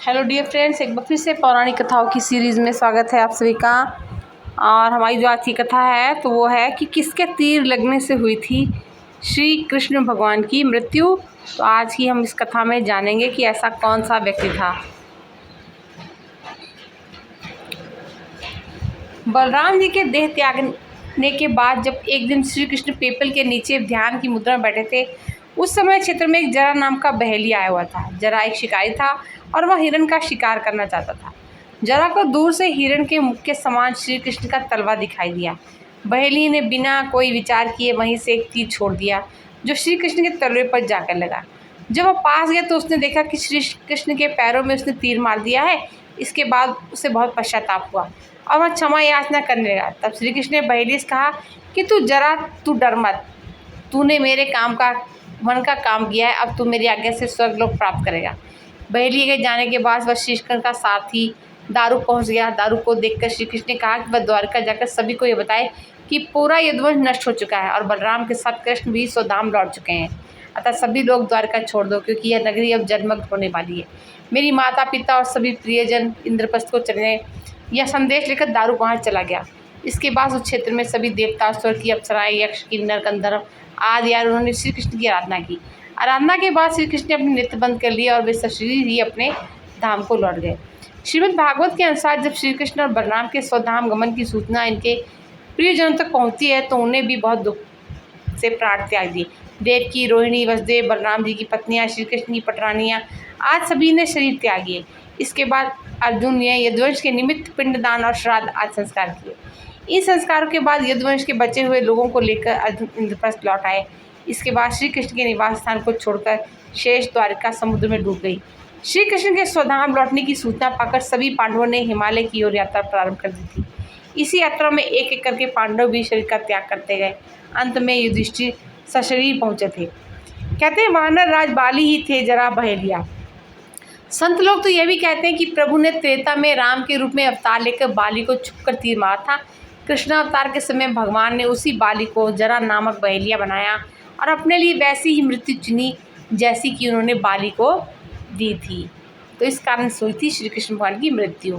Hello dear friends, एक बार फिर से पौराणिक कथाओं की सीरीज़ में स्वागत है आप सभी का। और हमारी जो आज की कथा है तो वो है कि किसके तीर लगने से हुई थी श्री कृष्ण भगवान की मृत्यु। तो आज की हम इस कथा में जानेंगे कि ऐसा कौन सा व्यक्ति था। बलराम जी के देह त्यागने के बाद जब एक दिन श्री कृष्ण पीपल के नीचे ध्यान की मुद्रा में बैठे थे, उस समय क्षेत्र में एक जरा नाम का बहेलिया आया हुआ था। जरा एक शिकारी था और वह हिरण का शिकार करना चाहता था। जरा को दूर से हिरण के मुख के समान श्री कृष्ण का तलवा दिखाई दिया। बहेली ने बिना कोई विचार किए वहीं से एक तीर छोड़ दिया जो श्री कृष्ण के तलवे पर जाकर लगा। जब वह पास गया तो उसने देखा कि श्री कृष्ण के पैरों में उसने तीर मार दिया है। इसके बाद उसे बहुत पश्चाताप हुआ और वह क्षमा याचना करने लगा। तब श्री कृष्ण ने बहेली से कहा कि तू डर मत, तूने मेरे मन का काम किया है, अब तू मेरी आज्ञा से स्वर्ग लोक प्राप्त करेगा। बहेली के जाने के बाद वह श्री कृष्ण का साथी दारू पहुंच गया। दारू को देखकर श्री कृष्ण ने कहा कि वह द्वारका जाकर सभी को ये बताए कि पूरा यदुवंश नष्ट हो चुका है और बलराम के साथ कृष्ण भी स्वधाम लौट चुके हैं। अतः सभी लोग द्वारका छोड़ दो, क्योंकि यह नगरी अब जलमग्न होने वाली है। मेरी माता पिता और सभी प्रियजन इंद्रप्रस्थ को चलने यह संदेश लेकर दारू वहाँ चला गया। इसके बाद उस क्षेत्र में सभी देवता, स्वर्ग की अप्सराएं, यक्ष, किन्नर, गंधर्व आदि यार उन्होंने श्री कृष्ण की आराधना की। आराधना के बाद श्री कृष्ण ने अपने नेत्र बंद कर लिए और वे सशरीर ही अपने धाम को लौट गए। श्रीमद् भागवत के अनुसार जब श्री कृष्ण और बलराम के स्वधाम गमन की सूचना इनके प्रियजनों तक पहुंची है तो उन्हें भी बहुत दुख से प्राण त्याग दिए। देवकी, रोहिणी, वसुदेव, बलराम जी की पत्नियां, श्री कृष्ण की पटरानियां आज सभी ने शरीर त्यागिए। इसके बाद अर्जुन ने यदुवंश के निमित्त पिंडदान और श्राद्ध आदि संस्कार किए। इन संस्कारों के बाद यदुवंश के बचे हुए लोगों को लेकर अर्जुन इंद्रप्रस्थ लौट आए। इसके बाद श्री कृष्ण के निवास स्थान को छोड़कर शेष द्वारिका समुद्र में डूब गई। श्री कृष्ण के स्वधाम लौटने की सूचना पाकर सभी पांडवों ने हिमालय की ओर यात्रा प्रारंभ कर दी थी। इसी यात्रा में एक एक करके पांडव भी शरीर का त्याग करते गए। अंत में युधिष्ठिर सशरीर पहुंचे थे। कहते हैं वानर राज बाली ही थे जरा बहेलिया। संत लोग तो यह भी कहते हैं कि प्रभु ने त्रेता में राम के रूप में अवतार लेकर बाली को छुपकर तीर मारा था। कृष्ण अवतार के समय भगवान ने उसी बाली को जरा नामक बहेलिया बनाया और अपने लिए वैसी ही मृत्यु चुनी जैसी कि उन्होंने बाली को दी थी। तो इस कारण से हुई थी श्री कृष्ण भगवान की मृत्यु।